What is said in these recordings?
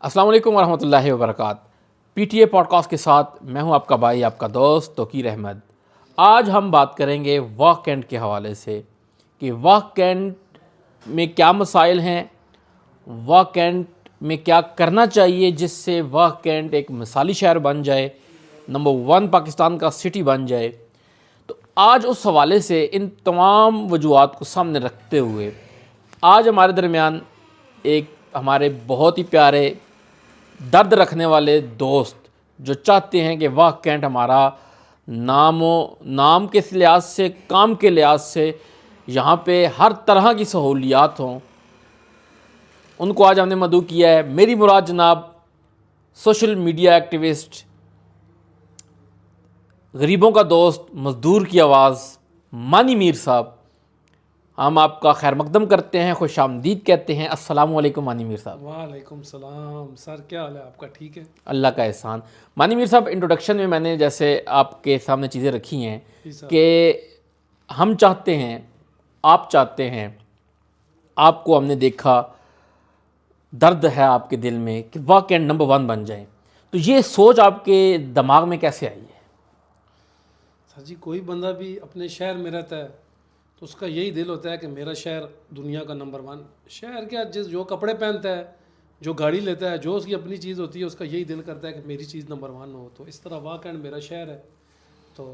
अस्सलाम वालेकुम वरहमतुल्लाहि वबरकात। पीटीए पॉडकास्ट के साथ मैं हूं आपका भाई, आपका दोस्त तौकीर अहमद। आज हम बात करेंगे वॉक कैंट के हवाले से कि वॉक कैंट में क्या मसाइल हैं, वॉक कैंट में क्या करना चाहिए जिससे वॉक कैंट एक मिसाली शहर बन जाए, नंबर 1 पाकिस्तान का सिटी बन जाए। तो आज उस हवाले से इन तमाम वजूहात को सामने रखते हुए आज हमारे दरमियान एक हमारे बहुत ही प्यारे दर्द रखने वाले दोस्त जो चाहते हैं कि वाह कैंट हमारा नाम के लिहाज से, काम के लिहाज से यहाँ पे हर तरह की सहूलियात हों, उनको आज हमने मदऊ किया है। मेरी मुराद जनाब सोशल मीडिया एक्टिविस्ट, गरीबों का दोस्त, मज़दूर की आवाज़ मानी मीर साहब। हम आपका खैर मकदम करते हैं, खुश आमदीद कहते हैं। अस्सलाम वालेकुम मानी मीर साहब। वालेकुम सलाम सर, क्या हाल है आपका? ठीक है, अल्लाह का एहसान। मानी मीर साहब, इंट्रोडक्शन में मैंने जैसे आपके सामने चीज़ें रखी हैं कि हम चाहते हैं, आप चाहते हैं, आपको हमने देखा, दर्द है आपके दिल में कि वाह कैंट नंबर 1 बन जाए। तो ये सोच आपके दिमाग में कैसे आई है? सर जी, कोई बंदा भी अपने शहर में रहता है तो उसका यही दिल होता है कि मेरा शहर दुनिया का नंबर 1 शहर। क्या जो कपड़े पहनता है, जो गाड़ी लेता है, जो उसकी अपनी चीज़ होती है, उसका यही दिल करता है कि मेरी चीज़ नंबर 1 हो। तो इस तरह वाह कैंट मेरा शहर है, तो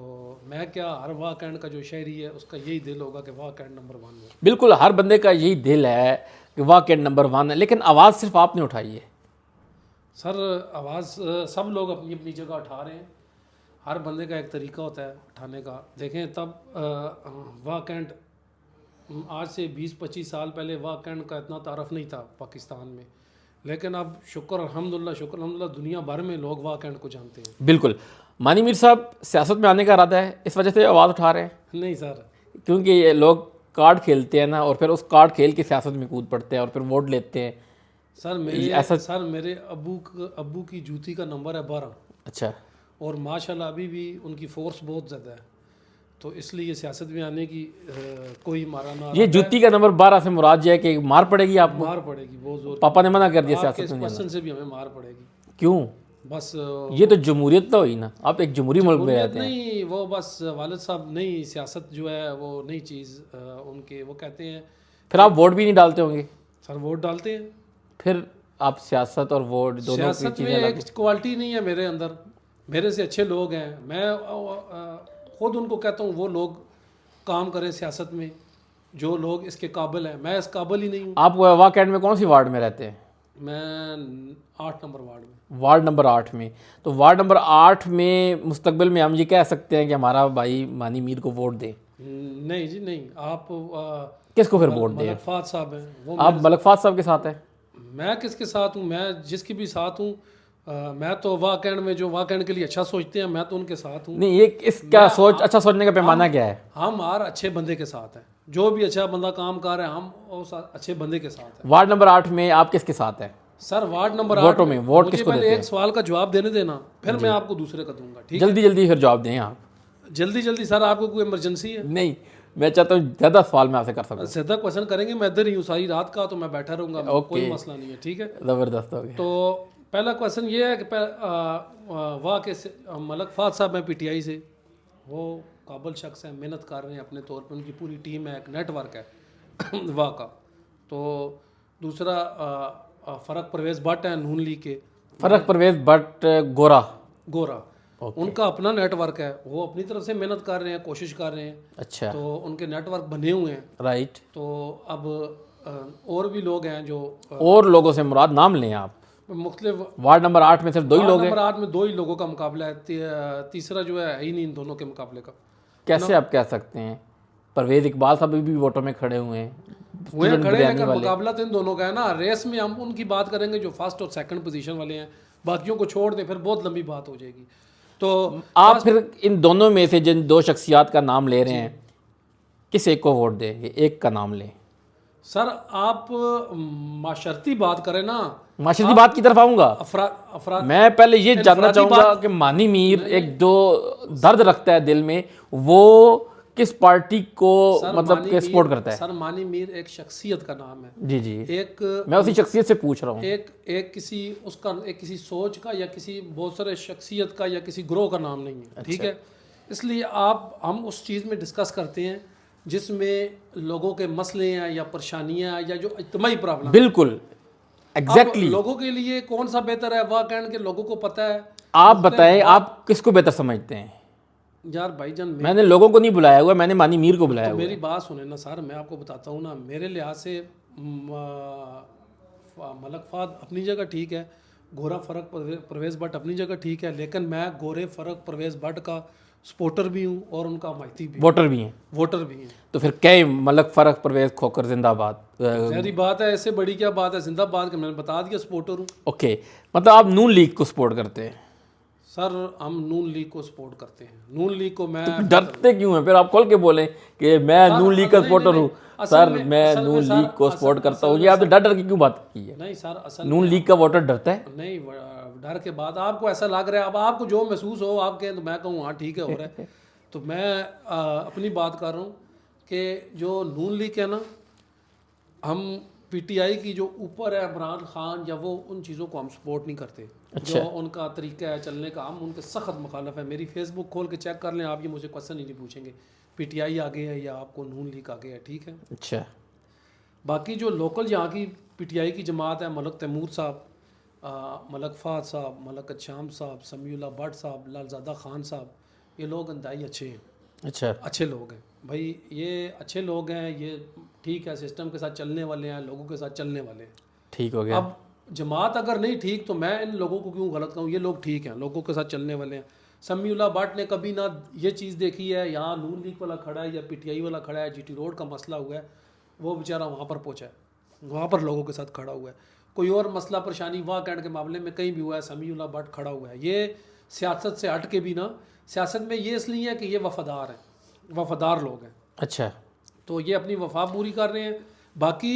मैं क्या, हर वाह कैंट का जो शहरी है उसका यही दिल होगा कि वाह कैंट नंबर 1 हो। बिल्कुल, हर बंदे का यही दिल है कि वाह कैंट नंबर 1 है, लेकिन आवाज़ सिर्फ आपने उठाई है। सर, आवाज़ सब लोग अपनी अपनी जगह उठा रहे हैं, हर बंदे का एक तरीका होता है उठाने का। देखें, तब वाह कैंट आज से 20-25 साल पहले वाह कैंट का इतना तारफ़ नहीं था पाकिस्तान में, लेकिन अब शुक्र अल्हम्दुलिल्लाह दुनिया भर में लोग वाह कैंट को जानते हैं। बिल्कुल। मानी मीर साहब, सियासत में आने का इरादा है, इस वजह से आवाज़ उठा रहे हैं? नहीं सर, क्योंकि ये लोग कार्ड खेलते हैं ना, और फिर उस कार्ड खेल के सियासत में कूद पड़ते हैं और फिर वोट लेते हैं। सर मेरे अब्बू की जूती का नंबर है 12। अच्छा। और माशाल्लाह अभी भी उनकी फोर्स बहुत ज़्यादा है, तो इसलिए सियासत में आने की कोई मारा ना। ये जूती का नंबर 12 से मुराद ये है कि मार पड़ेगी आपको? मार पड़ेगी बहुत जोर। पापा ने मना कर दिया सियासत में क्वेश्चन जाना? से भी हमें मार पड़ेगी। क्यों? बस ये तो जमहूरियत तो हुई ना, आप एक जमहूरी मुल्क में रहते हैं। नहीं, वो बस वालिद साहब नहीं, सियासत जो है वो नई चीज़ उनके, वो कहते हैं। फिर आप वोट भी नहीं डालते होंगे? सर वोट डालते हैं। फिर आप सियासत और वोट दोनों की सियासत में चीज़ें एक क्वालिटी नहीं है मेरे अंदर, मेरे से अच्छे लोग हैं। मैं खुद उनको कहता हूँ वो लोग काम करें सियासत में, जो लोग इसके काबिल हैं। मैं इस काबिल ही नहीं हूँ। आप वाह कैंट में कौन सी वार्ड में रहते हैं? मैं 8 नंबर वार्ड में। वार्ड नंबर 8 में। तो वार्ड नंबर 8 में मुस्तकबिल में हम ये कह सकते हैं कि हमारा भाई मानी मीर को वोट दें? नहीं जी नहीं, आप किसको फिर वोट दें? मलक फात साहब हैं वो। आप मलक फात साहब के साथ हैं? मैं किसके साथ हूँ? मैं जिसके भी साथ हूँ, मैं तो वाह कैंट में जो वाह कैंट के लिए अच्छा सोचते हैं, मैं तो उनके साथ हूँ। नहीं, ये इसका सोच, अच्छा सोचने का पैमाना क्या है? हम हर अच्छे बंदे के साथ हैं, जो भी अच्छा बंदा काम कर रहा है हम उस अच्छे बंदे के साथ हैं। वार्ड नंबर 8 में आप किसके साथ हैं? सर वार्ड नंबर वोटों 8 में वोट मुझे किसको पहले देते एक हैं? सवाल का जवाब देने देना, फिर मैं आपको दूसरे का दूंगा। ठीक है, जल्दी जल्दी फिर जवाब दें आप। जल्दी सर, आपको कोई इमरजेंसी है? नहीं, मैं चाहता हूँ ज़्यादा सवाल मैं आपसे कर सकूँ। सीधा क्वेश्चन करेंगे, मैं इधर ही हूँ सारी रात का, तो मैं बैठा रहूँगा, कोई मसला नहीं है। ठीक है, ज़बरदस्त हो गया। तो पहला क्वेश्चन ये है कि वाह के मलक फात साहब हैं पीटीआई से, वो काबिल शख्स हैं, मेहनत कर रहे हैं अपने तौर पे, उनकी पूरी टीम है, एक नेटवर्क है वाह का। तो दूसरा फ़र्क परवेज़ भट्ट हैं नून लीग के। फ़र्क परवेज़ भट्ट गोरा, उनका अपना नेटवर्क है, वो अपनी तरफ से मेहनत कर रहे हैं, कोशिश कर रहे हैं। अच्छा, तो उनके नेटवर्क बने हुए हैं। राइट। तो अब और भी लोग हैं जो और लोगों से मुराद नाम लें आप? मुख्तलिफ वार्ड नंबर 8 में सिर्फ 2 ही लोग हैं? नंबर 8 में 2 ही लोगों का मुकाबला है, तीसरा जो है ही नहीं इन दोनों के मुकाबले का। कैसे आप कह सकते हैं? परवेज़ इकबाल साहब भी वोटों में खड़े हुए हैं, वो खड़े हैं, लेकिन मुकाबला तो इन दोनों का है ना। रेस में हम उनकी बात करेंगे जो फर्स्ट और सेकंड पोजीशन वाले हैं, बाकियों को छोड़ दें फिर बहुत लंबी बात हो जाएगी। तो आप फिर इन दोनों में से जिन 2 शख्सियात का नाम ले रहे हैं, किस एक को वोट देंगे? एक का नाम लें सर। आप माशरती बात करें ना, माशरती बात की तरफ आऊँगा। मैं पहले ये जानना चाहूँगा कि मानी मीर एक जो दर्द रखता है दिल में, वो किस पार्टी को सर मतलब मानी के सपोर्ट करता है? सर मानी मीर एक शख्सियत का नाम है। जी जी, एक मैं उसी शख्सियत से पूछ रहा हूँ। एक किसी सोच का या किसी बहुत सारे शख्सियत का या किसी ग्रोह का नाम नहीं है, ठीक है। इसलिए हम उस चीज़ में डिस्कस करते हैं जिसमें लोगों के मसले हैं या परेशानियां या जो इज्तिमाई प्रॉब्लम। बिल्कुल, एग्जैक्टली। लोगों के लिए कौन सा बेहतर है वह कहने के लोगों को पता है। आप बताएं, आप किसको बेहतर समझते हैं? यार भाईजान मैंने लोगों को नहीं बुलाया हुआ, मैंने मानी मीर को बुलाया तो हुआ मेरी है। बात सुने ना सर, मैं आपको बताता हूँ ना, मेरे लिहाज से मलक फाद अपनी जगह ठीक है, गोरा फ़र्क परवेज़ भट्ट अपनी जगह ठीक है, लेकिन मैं गोरे फ़र्क परवेज़ भट्ट का सपोर्टर भी हूँ और उनका माहिती भी, वोटर भी हैं। वोटर भी हैं। तो फिर क्या मलक फ़र्क परवेज़ खोकर जिंदाबाद। सारी बात है, ऐसे बड़ी क्या बात है, जिंदाबाद के मैंने बता दिया सपोर्टर हूँ। ओके, मतलब आप नून लीग को सपोर्ट करते हैं? सर हम नून लीग को सपोर्ट करते हैं। नून लीग को मैं तो डरते क्यों हैं? फिर आप खोल के बोलें कि मैं नून लीग का सपोर्टर हूँ। सर मैं नून लीग को सपोर्ट करता हूँ, ये आपने डर डर के क्यों बात की है? नहीं सर, असल नून लीग का वोटर डरता है? नहीं, डर के बाद आपको ऐसा लग रहा है, अब आपको जो महसूस हो आप कहें तो मैं कहूँ हाँ ठीक है हो रहा है। तो मैं अपनी बात कर रहा हूँ कि जो नून लीग है ना, हम पीटीआई की जो ऊपर है इमरान खान या वो उन चीज़ों को हम सपोर्ट नहीं करते। जो उनका तरीका है चलने का, हम उनके सख्त मुखालफ है। मेरी फेसबुक खोल के चेक कर लें आप, ये मुझे क्वेश्चन ही नहीं पूछेंगे पीटीआई आगे है या आपको नून लीग आगे है, ठीक है। अच्छा, बाकी जो लोकल यहाँ की पीटीआई की जमात है, मलक तैमूर साहब, मलक फाद साहब, मलक अचाम साहब, समीउल्लाह भट्ट साहब, लालजादा खान साहब, ये लोग इंतहाई अच्छे हैं। अच्छा, अच्छे लोग हैं भाई, ये अच्छे लोग हैं, ये ठीक है, सिस्टम के साथ चलने वाले हैं, लोगों के साथ चलने वाले हैं। ठीक हो गया। अब जमात अगर नहीं ठीक तो मैं इन लोगों को क्यों गलत कहूँ? ये लोग ठीक हैं, लोगों के साथ चलने वाले हैं। समीउल्लाह भट्ट ने कभी ना ये चीज़ देखी है यहाँ नून लीग वाला खड़ा है या पीटीआई वाला खड़ा है, जीटी रोड का मसला हुआ है, वो बेचारा वहाँ पर पहुँचा है, वहाँ पर लोगों के साथ खड़ा हुआ है। कोई और मसला परेशानी वाह कैंड के मामले में कहीं भी हुआ है, समीउल्लाह भट्ट खड़ा हुआ है। ये सियासत से हट के भी ना, सियासत में ये इसलिए है कि ये वफादार हैं, वफादार लोग हैं, अच्छा, तो ये अपनी वफा पूरी कर रहे हैं। बाकी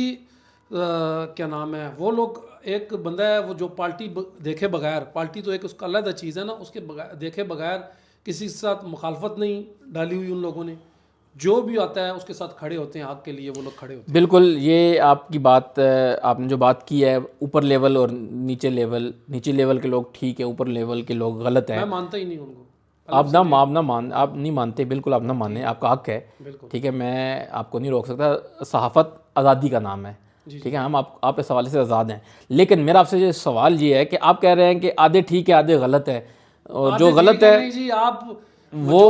क्या नाम है, वो लोग, एक बंदा है वो जो पार्टी देखे बगैर, पार्टी तो एक उसका अलग चीज़ है ना, उसके बगैर देखे बगैर किसी के साथ मुखालफत नहीं डाली हुई उन लोगों ने, जो भी आता है उसके साथ खड़े होते हैं, हक के लिए वो लोग खड़े होते बिल्कुल। ये आपकी बात, आपने जो बात की है, ऊपर लेवल और नीचे लेवल के लोग ठीक है, ऊपर लेवल के लोग गलत हैं। हैं। मैं मानता ही नहीं उनको। आप नहीं मानते, बिल्कुल आप ना माने, आपका हक है, ठीक है, मैं आपको नहीं रोक सकता। सहाफ़त आज़ादी का नाम है, ठीक है, हम आप इस हवाले से आज़ाद हैं। लेकिन मेरा आपसे ये सवाल ये है कि आप कह रहे हैं कि आधे ठीक है आधे गलत है, और जो गलत है नहीं जी, आप वो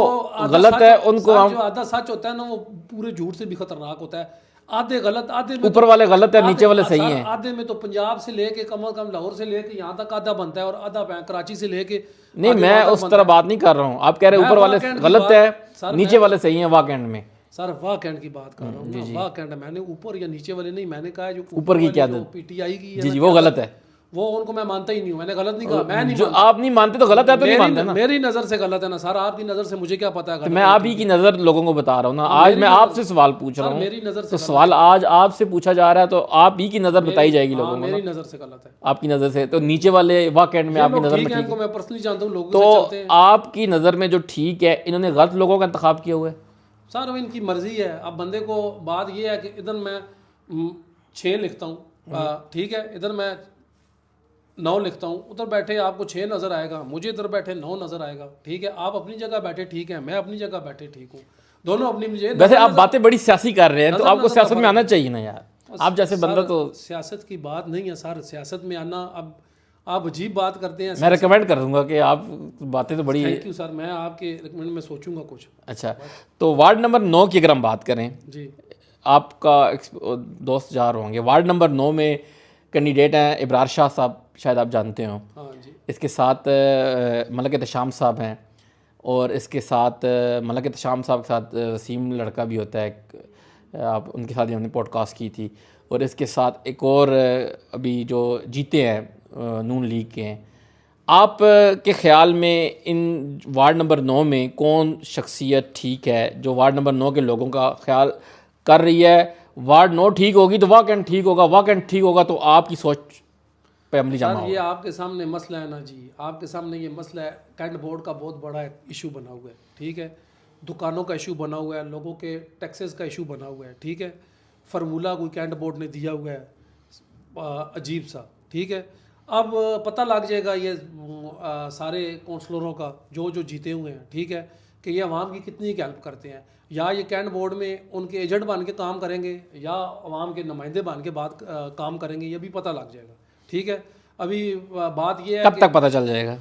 गलत है, उनको हम, जो आधा सच होता है ना वो पूरे झूठ से भी खतरनाक होता है। आधे गलत, आधे में ऊपर वाले गलत है, नीचे वाले सही हैं। आधे में तो पंजाब से लेके कम से कम लाहौर से लेके यहाँ तक आधा बनता है, और आधा कराची से लेके, नहीं मैं उस तरह बात नहीं कर रहा हूँ। आप कह रहे हैं ऊपर वाले गलत है, नीचे वाले सही हैं वाह कैंड में। सर वाह कैंड की बात कर रहा हूँ ना, वाह कैंड, मैंने ऊपर या नीचे वाले नहीं, मैंने कहा जो ऊपर की क्या आदत, पीटीआई की है जी जी वो गलत है, वो उनको मैं मानता ही नहीं हूँ। मैंने गलत नहीं कहा, मैं नहीं जो आप नहीं मानते तो गलत है, तो नहीं मानते ना। मेरी नज़र से गलत है ना सर, आपकी नज़र से मुझे क्या पता है? तो मैं आप ही की नज़र लोगों को बता रहा हूँ ना। आज मैं आपसे सवाल पूछ रहा हूँ, मेरी नज़र से तो सवाल आज आपसे पूछा जा रहा है, तो आप ही की नज़र बताई जाएगी लोगों को। मेरी नज़र से गलत है, आपकी नज़र से तो नीचे वाले वाह कैंड में आपकी नज़र में ठीक है, मैं पर्सनली जानता हूँ लोगों तो से चलते हैं। आपकी नज़र में जो ठीक है, इन्होंने गलत लोगों का इंतखाब किया हुआ है। सर इनकी मर्जी है। अब बंदे को बात ये है कि इधर मैं 6 लिखता हूँ, ठीक है, इधर मैं 9 लिखता हूँ, उधर बैठे आपको 6 नज़र आएगा, मुझे इधर बैठे 9 नज़र आएगा, ठीक है। आप अपनी जगह बैठे ठीक है, मैं अपनी जगह बैठे ठीक हूँ, दोनों अपनी मुझे। वैसे आप बातें बड़ी सियासी कर रहे हैं, तो आपको सियासत में आना चाहिए ना यार, आप जैसे बंदा। तो सियासत की बात नहीं है सर, सियासत में आना, अब आप अजीब बात करते हैं। मैं रिकमेंड कर दूंगा कि आप बातें तो बड़ी। थैंक यू सर, मैं आपके रिकमेंड में सोचूंगा कुछ। अच्छा, तो वार्ड नंबर 9 की अगर हम बात करें जी, आपका दोस्त जा रहे होंगे, वार्ड नंबर 9 में कैंडिडेट हैं इब्रार शाह साहब, शायद आप जानते हो। हाँ जी। इसके साथ मलक एहतशाम साहब हैं, और इसके साथ मलक एहतशाम साहब के साथ वसीम लड़का भी होता है, आप उनके साथ ही हमने पॉडकास्ट की थी। और इसके साथ एक और अभी जो जीते हैं नून लीग के हैं। आप के ख्याल में इन वार्ड नंबर 9 में कौन शख्सियत ठीक है, जो वार्ड नंबर 9 के लोगों का ख्याल कर रही है? वार्ड 9 ठीक होगी तो वाह कैंड ठीक होगा, वाह कैंड ठीक होगा तो आपकी सोच पे अमली जामा होगा। ये आपके सामने मसला है ना जी, आपके सामने ये मसला है, कैंट बोर्ड का बहुत बड़ा इशू बना हुआ है, ठीक है। दुकानों का इशू बना हुआ है, लोगों के टैक्सेस का इशू बना हुआ है, ठीक है। फार्मूला कोई कैंट बोर्ड ने दिया हुआ है अजीब सा, ठीक है। अब पता लग जाएगा ये सारे काउंसलरों का जो जो जीते हुए हैं, ठीक है, कि ये अवाम की कितनी हेल्प करते हैं, या ये कैंट बोर्ड में उनके एजेंट बन के काम करेंगे या अवाम के नुमाइंदे बन के बात काम करेंगे, ये भी पता लग जाएगा, ठीक है। अभी बात ये है कब तक पता चल जाएगा?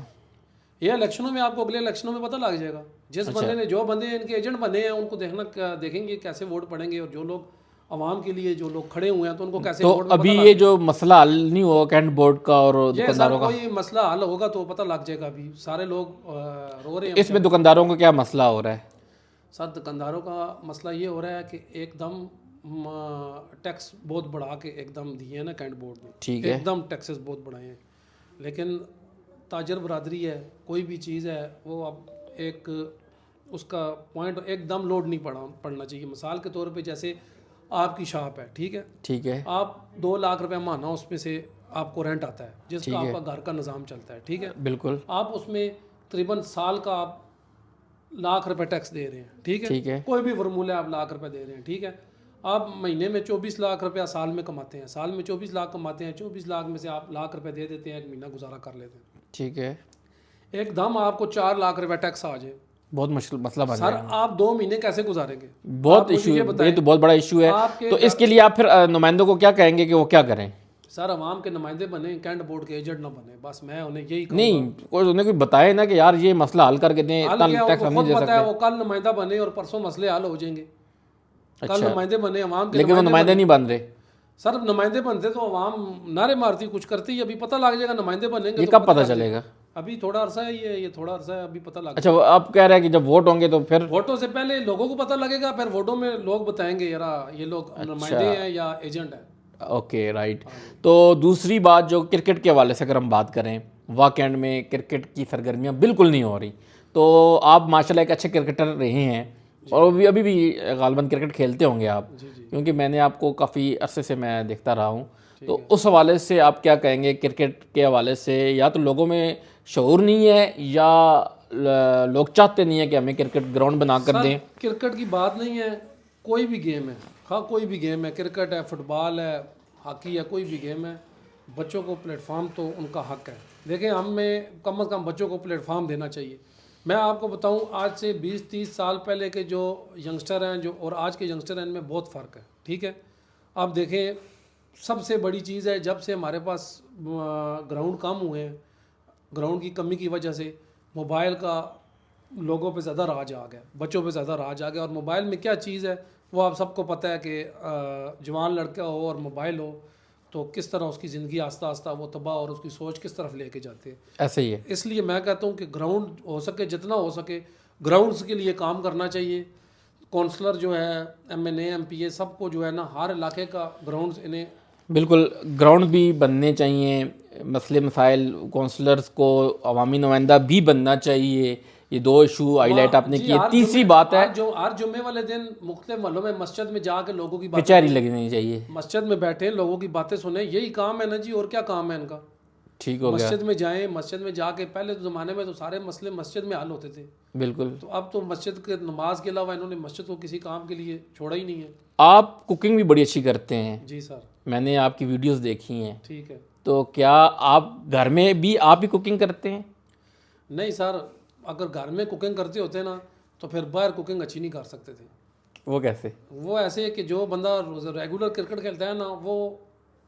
ये इलेक्शनों में, आपको अगले इलेक्शनों में पता लग जाएगा। जिस बंदे ने, जो बंदे इनके एजेंट बने हैं उनको देखेंगे कैसे वोट पड़ेंगे, और जो लोग अवाम के लिए जो लोग खड़े हुए हैं तो उनको कैसे तो वोट में अभी पता ये जो मसला हल नहीं हुआ कैंट बोर्ड का और ये सर दुकानदारों का, कोई मसला हल होगा तो पता लग जाएगा। अभी सारे लोग रो रहे हैं। इसमें दुकानदारों का क्या मसला हो रहा है? सर दुकानदारों का मसला ये हो रहा है कि एकदम टैक्स बहुत बढ़ा के एकदम दिए हैं ना कैंट बोर्ड में, ठीक है। एकदम टैक्सेस बहुत बढ़ाए हैं। लेकिन ताजर बरादरी है, कोई भी चीज़ है वो अब एक उसका पॉइंट एकदम लोड नहीं पड़ना चाहिए। मिसाल के तौर पे जैसे आपकी शॉप है, ठीक है, ठीक है, आप 2 लाख रुपया महीना उसमें से आपको रेंट आता है, जिसका आपका घर का निज़ाम चलता है, ठीक है। बिल्कुल, आप उसमें तकरीबन साल का आप लाख रुपए टैक्स दे रहे हैं, ठीक है। ठीक है, कोई भी फॉर्मूला आप लाख रुपए दे रहे हैं, ठीक है। आप महीने में 24 लाख रुपया साल में कमाते हैं, साल में 24 लाख कमाते हैं, 24 लाख में से आप लाख रुपए दे देते हैं, एक महीना गुजारा कर लेते हैं। ठीक है। एकदम आपको 4 लाख रुपया टैक्स आ जाए, बहुत मुश्किल मसला बन सर रहा है। आप 2 महीने कैसे गुजारेंगे? बहुत इशू है, ये तो बहुत बड़ा इशू है। आपके तो इसके लिए आप फिर नुमाइंदों को क्या कहेंगे कि वो क्या करें? सर अवाम के नुमाइंदे बने, कैंट बोर्ड के एजेंट ना बने, बस मैं उन्हें यही कहूँगा। नहीं, कोई उन्हें कोई बताए ना कि यार ये मसला हल करके दें, हाल इतना क्या टैक्स उनको हम नहीं खुद दे पता है, सकते। वो कल नुमाइंदा बने और परसों मसले हल हो जाएंगे। कल अच्छा, नुमाइंदे बने, अवाम के लेकिन वो नुमाइंदे नहीं बन रहे। सर नुमाइंदे बनते तो अवाम नारे मारती, कुछ करती, अभी पता लग जाएगा नुमाइंदे बनेंगे ये तो कब पता लग चलेगा? जाएगा। अभी थोड़ा अरसा है, ये थोड़ा अरसा है, अभी पता लग अच्छा, वो आप कह रहे हैं कि जब वोट होंगे तो फिर वोटों से पहले लोगों को पता लगेगा, फिर वोटों में लोग बताएंगे यार ये लोग नुमाइंदे हैं या एजेंट है। Okay, right. तो दूसरी बात जो क्रिकेट के हवाले से अगर हम बात करें, वाकएंड में क्रिकेट की सरगर्मियाँ बिल्कुल नहीं हो रही। तो आप माशाल्लाह एक अच्छे क्रिकेटर रहे हैं और अभी भी गालिबन क्रिकेट खेलते होंगे आप, क्योंकि मैंने आपको काफ़ी अरसे से मैं देखता रहा हूँ। तो उस हवाले से आप क्या कहेंगे क्रिकेट के हवाले से? या तो लोगों में शऊर नहीं है या लोग चाहते नहीं है कि हमें क्रिकेट ग्राउंड बना कर दें? क्रिकेट की बात नहीं है, कोई भी गेम है, हाँ कोई भी गेम है, क्रिकेट है, फुटबॉल है, हॉकी है, कोई भी गेम है, बच्चों को प्लेटफॉर्म तो उनका हक है। देखिए हमें कम से कम बच्चों को प्लेटफॉर्म देना चाहिए। मैं आपको बताऊं, आज से 20-30 साल पहले के जो यंगस्टर हैं जो और आज के यंगस्टर हैं, इनमें बहुत फ़र्क है, ठीक है। आप देखें, सबसे बड़ी चीज़ है जब से हमारे पास ग्राउंड कम हुए हैं, ग्राउंड की कमी की वजह से मोबाइल का लोगों पे ज़्यादा राज आ गया, बच्चों पे ज़्यादा राज आ गया। और मोबाइल में क्या चीज़ है वो आप सबको पता है कि जवान लड़का हो और मोबाइल हो तो किस तरह उसकी ज़िंदगी आस्ता आस्ता वो तबाह और उसकी सोच किस तरफ लेके जाते हैं। ऐसे ही है। इसलिए मैं कहता हूँ कि ग्राउंड हो सके, जितना हो सके ग्राउंड्स के लिए काम करना चाहिए। काउंसलर जो है, MNA MPA सबको जो है ना, हर इलाके का ग्राउंड्स इन्हें बिल्कुल ग्राउंड भी बनने चाहिए। मसले मसाइल काउंसलर्स को अवामी नुमाइंदा भी बनना चाहिए। ये 2 इशू हाईलाइट आपने किए। तीसरी बात है जो हर जुम्मे वाले दिन मुख्तलिफ महलों में मस्जिद में जाके लोगों की बातें, कचहरी लगनी चाहिए, मस्जिद में बैठे लोगों की बातें सुने, यही काम है ना जी, और क्या काम है इनका। ठीक हो गया। मस्जिद में जाएं, मस्जिद में जाके, पहले तो ज़माने में तो सारे मसले मस्जिद में हल होते थे, बिल्कुल। तो अब तो मस्जिद के नमाज के अलावा इन्होंने मस्जिद को किसी काम के लिए छोड़ा ही नहीं है। आप कुकिंग भी बड़ी अच्छी करते हैं, जी सर, मैंने आपकी वीडियोस देखी हैं। ठीक है। तो क्या आप घर में भी आप ही कुकिंग करते हैं? नहीं सर, अगर घर में कुकिंग करते होते ना तो फिर बाहर कुकिंग अच्छी नहीं कर सकते थे। वो कैसे? वो ऐसे है कि जो बंदा रेगुलर क्रिकेट खेलता है ना, वो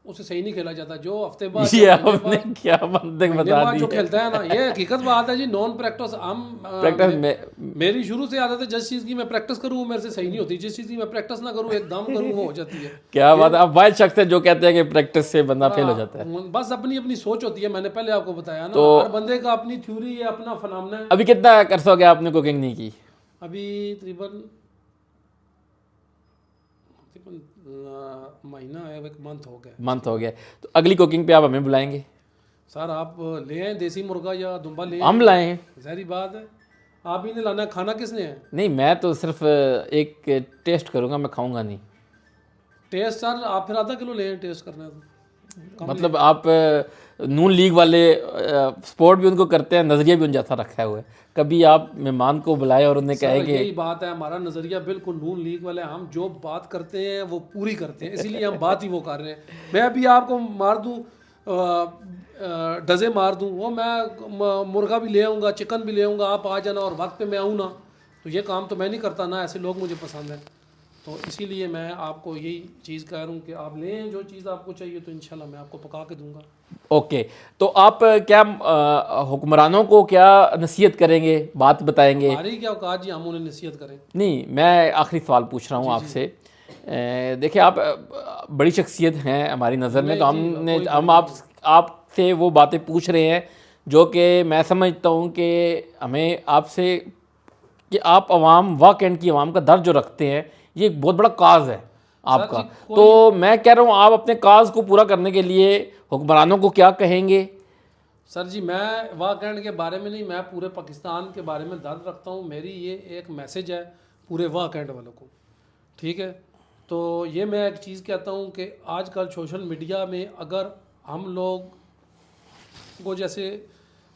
उसे सही नहीं खेला जाता। जो हफ्ते बाद ये आपने क्या बंदे बता दी जो खेलता है ना, ये हकीकत बात है जी। नॉन प्रैक्टिस हम प्रैक्टिस में मेरी शुरू से आदत है, जिस चीज़ की मैं प्रैक्टिस करूँ वो मेरे से सही नहीं होती, जिस चीज़ की मैं प्रैक्टिस ना करूँ एकदम करूँ वो हो जाती है। क्या बात है। अब वाइल्ड शख्स है जो कहते हैं कि प्रैक्टिस से बंदा फेल हो जाता है। बस अपनी अपनी सोच होती है, मैंने पहले आपको बताया ना, हर बंदे का अपनी थ्योरी है, अपना फनामना है। अभी कितना अर्सा हो गया आपने कुकिंग नहीं की? अभी तकरीबन महीना है, एक मंथ हो गया। मंथ हो गया। तो अगली कुकिंग पे आप हमें बुलाएंगे? सर आप ले आए देसी मुर्गा या दुम्बा ले आए, हम लाए हैं। ज़ाहिर बात है, आप ही ने लाना है। खाना किसने है? नहीं, मैं तो सिर्फ एक टेस्ट करूंगा, मैं खाऊंगा नहीं। टेस्ट सर आप फिर आधा किलो ले आए, टेस्ट करना है तो मतलब आप नून लीग वाले सपोर्ट भी उनको करते हैं, नज़रिया भी उन जैसा रखा हुआ है। कभी आप मेहमान को बुलाए और उन्हें कहे कि यही बात है, हमारा नज़रिया बिल्कुल नून लीग वाले, हम जो बात करते हैं वो पूरी करते हैं, इसीलिए हम बात ही वो कर रहे हैं। मैं अभी आपको मार दूं, डजे मार दूं, वो मैं मुर्गा भी ले आऊँगा, चिकन भी ले आऊँगा, आप आ जाना और वक्त पे मैं आऊँ ना, तो ये काम तो मैं नहीं करता ना, ऐसे लोग मुझे पसंद हैं। तो इसीलिए मैं आपको यही चीज़ कह रहा हूँ कि आप लें जो चीज़ आपको चाहिए, तो इंशाल्लाह मैं आपको पका के दूंगा। ओके, तो आप क्या हुक्मरानों को क्या नसीहत करेंगे, बात बताएंगे? हमारी क्या औकात जी, हम उन्हें नसीहत करें? नहीं, मैं आखिरी सवाल पूछ रहा हूँ आपसे। देखिए, आप बड़ी शख्सियत हैं हमारी नज़र में, तो हम आपसे वो बातें पूछ रहे हैं जो कि मैं समझता हूँ कि हमें आपसे, कि आप अवाम, वाक एंड की अवाम का दर्द जो रखते हैं, ये एक बहुत बड़ा काज है आपका। तो मैं कह रहा हूँ, आप अपने काज को पूरा करने के लिए हुक्मरानों को क्या कहेंगे? सर जी, मैं वाक एंड के बारे में नहीं, मैं पूरे पाकिस्तान के बारे में दर्द रखता हूँ। मेरी ये एक मैसेज है पूरे वाक एंड वालों को, ठीक है? तो ये मैं एक चीज़ कहता हूँ कि आजकल सोशल मीडिया में अगर हम लोग को, जैसे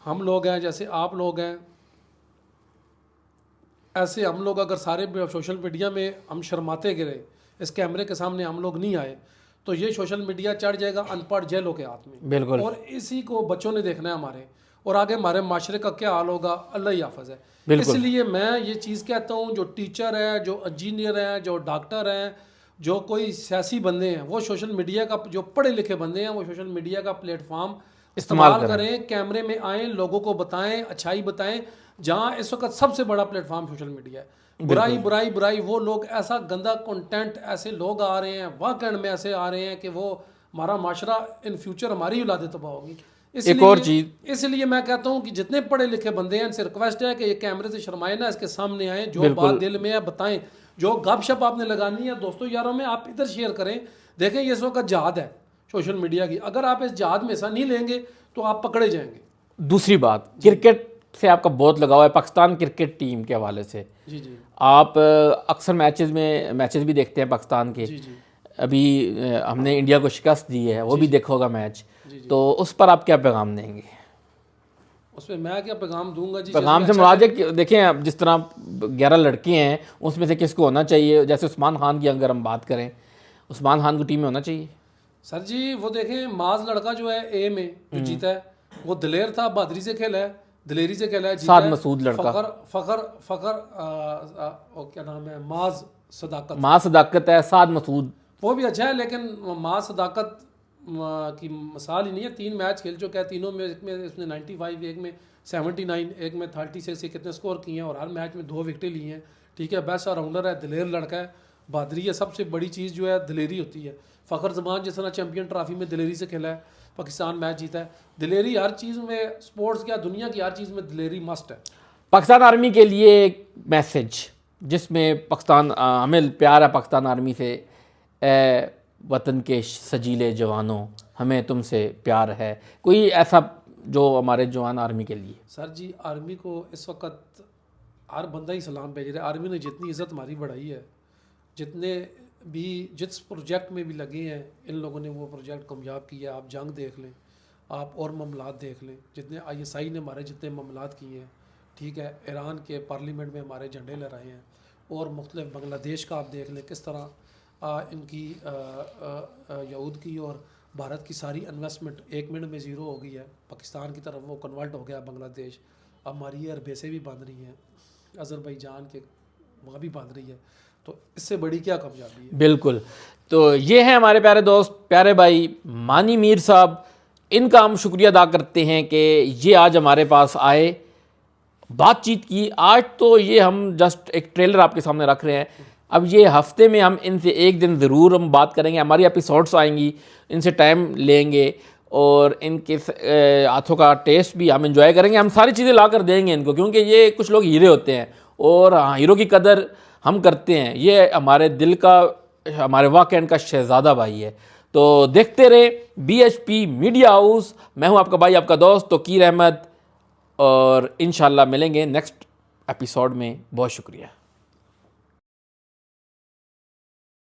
हम लोग हैं, जैसे आप लोग हैं, ऐसे हम लोग अगर सारे सोशल मीडिया में हम शर्माते गिरे, इस कैमरे के सामने हम लोग नहीं आए, तो ये सोशल मीडिया चढ़ जाएगा अनपढ़ जेलों के हाथ में। बिल्कुल। और इसी को बच्चों ने देखना है हमारे, और आगे हमारे माशरे का क्या हाल होगा, अल्लाह ही हाफ़िज़ है। बिल्कुल। इसलिए मैं ये चीज़ कहता हूँ, जो टीचर है, जो इंजीनियर हैं, जो डॉक्टर हैं, जो कोई सियासी बंदे हैं, वो सोशल मीडिया का, जो पढ़े लिखे बंदे हैं, वो सोशल मीडिया का प्लेटफॉर्म इस्तेमाल करें, कैमरे में आएँ, लोगों को बताएं, अच्छाई बताएं। जहाँ इस वक्त सबसे बड़ा प्लेटफॉर्म सोशल मीडिया है। बुराई बुराई बुराई, वो लोग ऐसा गंदा कंटेंट, ऐसे लोग आ रहे हैं वाकई में, ऐसे आ रहे हैं कि वो हमारा माशरा इन फ्यूचर, हमारी औलादें तबाह होगी। एक और चीज़, इसलिए मैं कहता हूँ कि जितने पढ़े लिखे बंदे हैं, इनसे रिक्वेस्ट है कि ये कैमरे से शर्माए ना, इसके सामने आए, जो बात दिल में है बताएं, जो गपशप आपने लगानी है दोस्तों यारों में, आप इधर शेयर करें। देखें, ये इस वक्त जहाद है सोशल मीडिया की, अगर आप इस जहाद में हिस्सा नहीं लेंगे तो आप पकड़े जाएंगे। दूसरी बात, क्रिकेट से आपका बहुत लगाव है, पाकिस्तान क्रिकेट टीम के हवाले से। जी जी। आप अक्सर मैचेस भी देखते हैं पाकिस्तान के। जी जी। अभी हमने इंडिया को शिकस्त दी है, वो भी देखा होगा मैच। तो उस पर आप क्या पैगाम देंगे? उसमें मैं क्या पैगाम दूंगा जी? पैगाम से मुराद, देखें, अब जिस तरह 11 लड़के हैं, उसमें से किसको होना चाहिए? जैसे उस्मान खान की अगर हम बात करें, उस्मान खान को टीम में होना चाहिए। सर जी, वो देखें, माज लड़का जो है ए में जो जीता है, वो दिलेर था, बहादुरी से खेला है, दिलेरी से खेला है, जीता साद है। मसूद लड़का, क्या नाम है, माज सदाकत है, साद मसूद, वो भी अच्छा है, लेकिन माज सदाकत की मिसाल ही नहीं है। 3 मैच खेल चुका है, तीनों में, एक में उसने 95, एक में 79, एक में 36 से कितने स्कोर किए हैं, और हर मैच में 2 विकेटें ली हैं, ठीक है? बेस्ट ऑलराउंडर है, दिलेर लड़का है, बहादुरी है। सबसे बड़ी चीज़ जो है दिलेरी होती है। फ़खर ज़मान जिस तरह चैम्पियन ट्रॉफी में दिलेरी से खेला है, पाकिस्तान मैच जीता है। दिलेरी हर चीज़ में, स्पोर्ट्स क्या, दुनिया की हर चीज़ में दिलेरी मस्ट है। पाकिस्तान आर्मी के लिए एक मैसेज, जिसमें पाकिस्तान, हमें प्यार है पाकिस्तान आर्मी से। ए वतन के सजीले जवानों, हमें तुमसे प्यार है। कोई ऐसा जो हमारे जवान आर्मी के लिए? सर जी, आर्मी को इस वक्त हर बंदा ही सलाम भेज रहा है। आर्मी ने जितनी इज़्ज़त हमारी बढ़ाई है, जितने भी जिस प्रोजेक्ट में भी लगे हैं, इन लोगों ने वो प्रोजेक्ट कामयाब किया। आप जंग देख लें, आप और मामलात देख लें, जितने ISI ने हमारे जितने मामलात किए हैं, ठीक है? ईरान के पार्लियामेंट में हमारे झंडे लहराए हैं, और मुख्तलिफ बांग्लादेश का आप देख लें किस तरह इनकी यहूद की और भारत की सारी इन्वेस्टमेंट 1 मिनट में ज़ीरो हो गई है। पाकिस्तान की तरफ वो कन्वर्ट हो गया बांग्लादेश। अब हमारी एयर बेसें भी बंद रही हैं, अज़रबैजान के वहाँ भी बंद रही है। तो इससे बड़ी क्या कामयाबी है? बिल्कुल। तो ये हैं हमारे प्यारे दोस्त, प्यारे भाई मानी मीर साहब। इनका हम शुक्रिया अदा करते हैं कि ये आज हमारे पास आए, बातचीत की। आज तो ये हम जस्ट एक ट्रेलर आपके सामने रख रहे हैं। अब ये हफ्ते में हम इनसे एक दिन ज़रूर हम बात करेंगे, हमारी एपिसोड्स आएंगी, इनसे टाइम लेंगे और इनके हाथों का टेस्ट भी हम एंजॉय करेंगे। हम सारी चीज़ें ला कर देंगे इनको, क्योंकि ये कुछ लोग हीरे होते हैं और हीरो की कदर हम करते हैं। ये हमारे दिल का, हमारे वाकई का शहज़ादा भाई है। तो देखते रहे BHP मीडिया हाउस। मैं हूँ आपका भाई, आपका दोस्त तोकीर अहमद, और इंशाल्लाह मिलेंगे नेक्स्ट एपिसोड में। बहुत शुक्रिया।